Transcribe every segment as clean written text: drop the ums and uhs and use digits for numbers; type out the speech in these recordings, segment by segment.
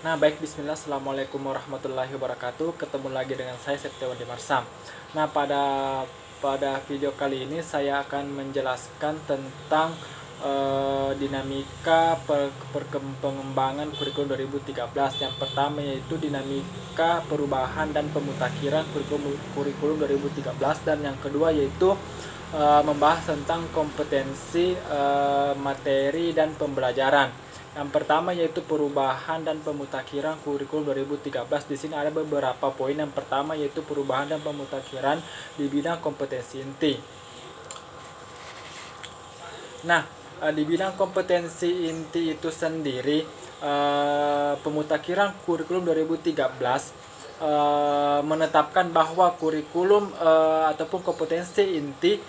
Nah, baik, bismillah, assalamualaikum warahmatullahi wabarakatuh. Ketemu lagi dengan saya, Septiawan Dimarsam. Nah, pada video kali ini saya akan menjelaskan tentang dinamika pengembangan kurikulum 2013. Yang pertama yaitu dinamika perubahan dan pemutakhiran kurikulum 2013, dan yang kedua yaitu membahas tentang kompetensi materi dan pembelajaran. Yang pertama yaitu perubahan dan pemutakhiran kurikulum 2013. Di sini ada beberapa poin. Yang pertama yaitu perubahan dan pemutakhiran di bidang kompetensi inti. Nah, di bidang kompetensi inti itu sendiri, pemutakhiran kurikulum 2013 menetapkan bahwa kurikulum ataupun kompetensi inti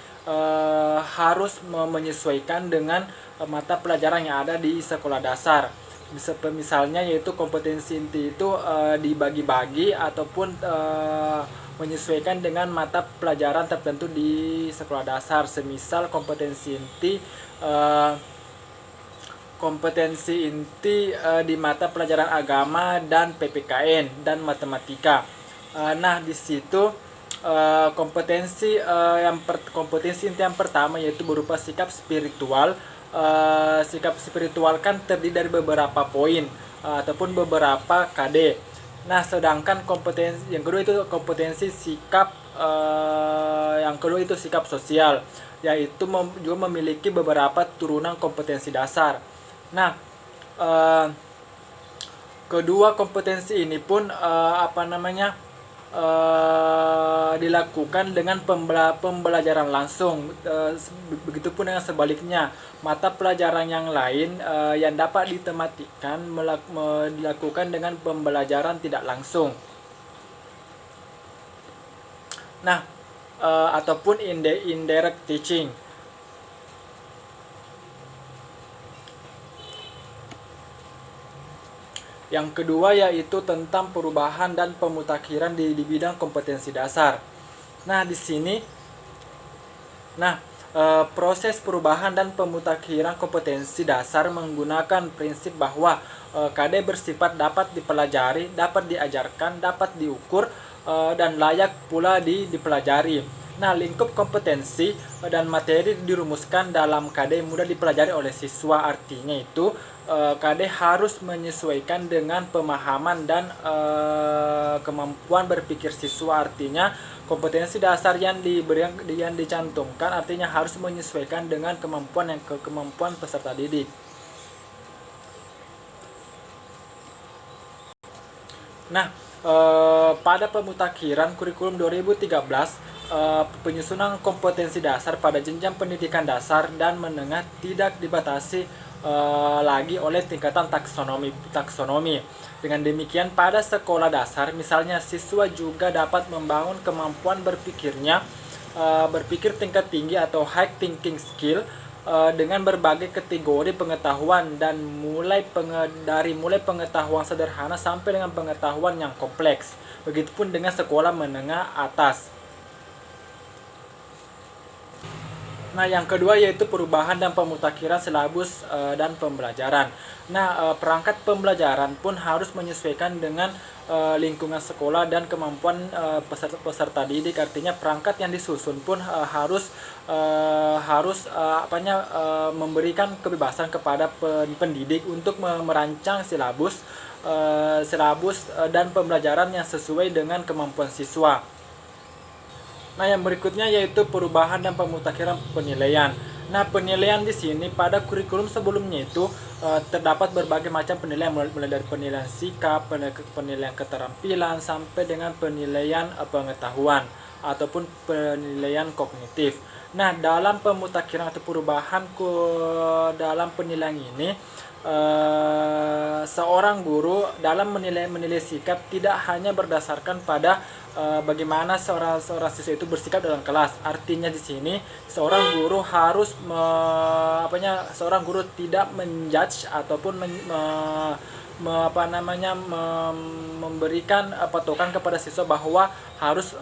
harus menyesuaikan dengan mata pelajaran yang ada di sekolah dasar. Misalnya yaitu kompetensi inti itu dibagi-bagi ataupun menyesuaikan dengan mata pelajaran tertentu di sekolah dasar. Semisal kompetensi inti di mata pelajaran agama dan PPKN dan matematika. Nah, di situ kompetensi inti yang pertama yaitu berupa sikap spiritual. Sikap spiritual kan terdiri dari beberapa poin ataupun beberapa KD. Nah, sedangkan kompetensi yang kedua itu kompetensi sikap, yang kedua itu sikap sosial, yaitu juga memiliki beberapa turunan kompetensi dasar. Nah, kedua kompetensi ini pun dilakukan dengan pembelajaran langsung. Begitupun dengan sebaliknya, mata pelajaran yang lain yang dapat ditematikan dilakukan dengan pembelajaran tidak langsung. Nah, ataupun indirect teaching. Yang kedua yaitu tentang perubahan dan pemutakhiran di bidang kompetensi dasar. Nah, di sini proses perubahan dan pemutakhiran kompetensi dasar menggunakan prinsip bahwa KD bersifat dapat dipelajari, dapat diajarkan, dapat diukur, dan layak pula dipelajari. Nah, lingkup kompetensi dan materi dirumuskan dalam KD mudah dipelajari oleh siswa. Artinya itu KD harus menyesuaikan dengan pemahaman dan kemampuan berpikir siswa. Artinya kompetensi dasar yang dicantumkan artinya harus menyesuaikan dengan kemampuan peserta didik. Nah, pada pemutakhiran kurikulum 2013, penyusunan kompetensi dasar pada jenjang pendidikan dasar dan menengah tidak dibatasi lagi oleh tingkatan taksonomi. Dengan demikian, pada sekolah dasar misalnya, siswa juga dapat membangun kemampuan berpikirnya, berpikir tingkat tinggi atau high thinking skill, dengan berbagai kategori pengetahuan dan dari mulai pengetahuan sederhana sampai dengan pengetahuan yang kompleks. Begitupun dengan sekolah menengah atas. Nah, yang kedua yaitu perubahan dan pemutakhiran silabus dan pembelajaran. Nah, perangkat pembelajaran pun harus menyesuaikan dengan lingkungan sekolah dan kemampuan peserta didik. Artinya perangkat yang disusun pun harus memberikan kebebasan kepada pendidik untuk merancang silabus dan pembelajaran yang sesuai dengan kemampuan siswa. Nah, yang berikutnya yaitu perubahan dan pemutakhiran penilaian. Nah, penilaian di sini pada kurikulum sebelumnya itu terdapat berbagai macam penilaian, mulai dari penilaian sikap, penilaian keterampilan, sampai dengan penilaian pengetahuan ataupun penilaian kognitif. Nah, dalam pemutakhiran atau perubahan dalam penilaian ini, seorang guru dalam menilai sikap tidak hanya berdasarkan pada bagaimana seorang siswa itu bersikap dalam kelas. Artinya di sini seorang guru harus seorang guru tidak menjudge ataupun memberikan patokan kepada siswa bahwa harus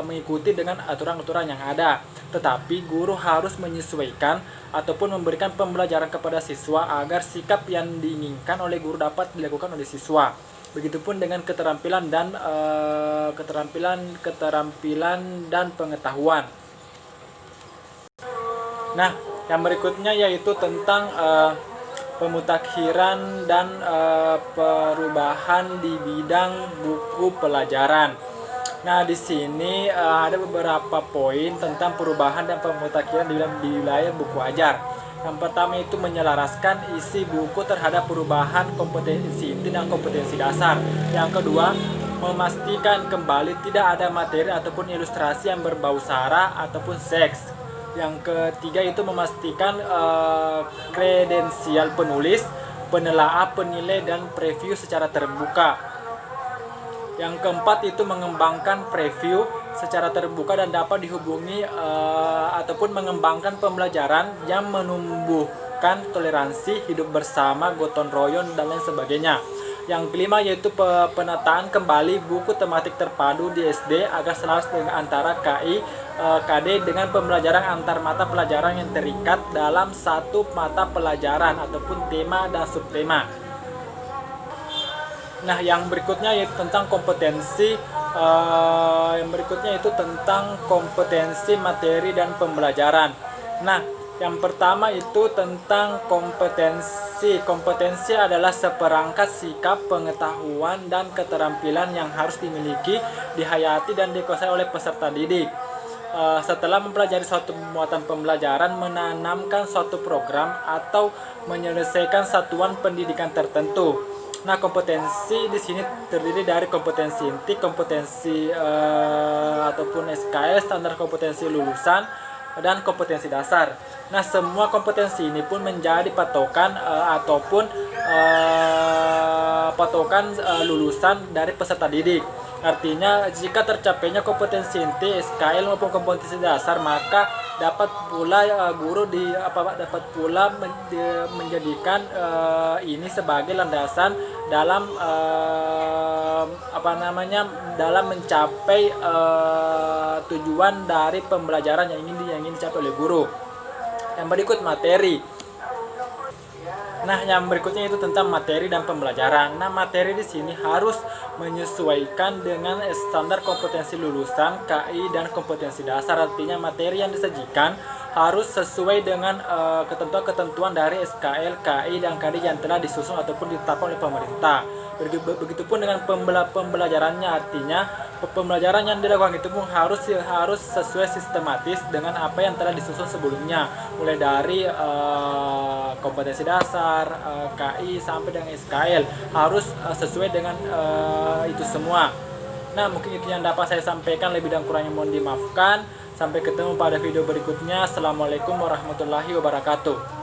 mengikuti dengan aturan-aturan yang ada. Tetapi guru harus menyesuaikan ataupun memberikan pembelajaran kepada siswa agar sikap yang diinginkan oleh guru dapat dilakukan oleh siswa. Begitupun dengan keterampilan dan pengetahuan. Nah, yang berikutnya yaitu tentang pemutakhiran dan perubahan di bidang buku pelajaran. Nah, di sini ada beberapa poin tentang perubahan dan pemutakhiran di wilayah buku ajar. Yang pertama itu menyelaraskan isi buku terhadap perubahan kompetensi inti dan kompetensi dasar. Yang kedua, memastikan kembali tidak ada materi ataupun ilustrasi yang berbau sara ataupun seks. Yang ketiga itu memastikan kredensial penulis, penelaah, penilai, dan preview secara terbuka. Yang keempat itu mengembangkan preview secara terbuka dan dapat dihubungi ataupun mengembangkan pembelajaran yang menumbuhkan toleransi, hidup bersama, gotong royong, dan lain sebagainya. Yang kelima yaitu penataan kembali buku tematik terpadu di SD agar selaras dengan antara KI, KD dengan pembelajaran antar mata pelajaran yang terikat dalam satu mata pelajaran ataupun tema dan subtema. Nah, yang berikutnya yaitu tentang kompetensi materi dan pembelajaran. Nah, yang pertama itu tentang kompetensi. Kompetensi adalah seperangkat sikap, pengetahuan, dan keterampilan yang harus dimiliki, dihayati, dan dikuasai oleh peserta didik. Setelah mempelajari suatu muatan pembelajaran, menanamkan suatu program, atau menyelesaikan satuan pendidikan tertentu. Nah, kompetensi di sini terdiri dari kompetensi inti, kompetensi ataupun SKL, standar kompetensi lulusan, dan kompetensi dasar. Nah, semua kompetensi ini pun menjadi patokan lulusan dari peserta didik. Artinya, jika tercapainya kompetensi inti, SKL maupun kompetensi dasar, maka dapat pula menjadikan ini sebagai landasan dalam dalam mencapai tujuan dari pembelajaran yang ingin dicapai oleh guru. Yang berikut materi. Nah, yang berikutnya itu tentang materi dan pembelajaran. Nah, materi di sini harus menyesuaikan dengan standar kompetensi lulusan, KI, dan kompetensi dasar. Artinya materi yang disajikan harus sesuai dengan ketentuan-ketentuan dari SKL, KI, dan KD yang telah disusun ataupun ditetapkan oleh pemerintah. Begitupun dengan pembelajarannya, artinya pembelajaran yang dilakukan itu pun harus sesuai sistematis dengan apa yang telah disusun sebelumnya, mulai dari kompetensi dasar, KI, sampai dengan SKL harus sesuai dengan itu semua. Nah, mungkin itu yang dapat saya sampaikan, lebih dan kurangnya mohon dimaafkan. Sampai ketemu pada video berikutnya. Assalamualaikum warahmatullahi wabarakatuh.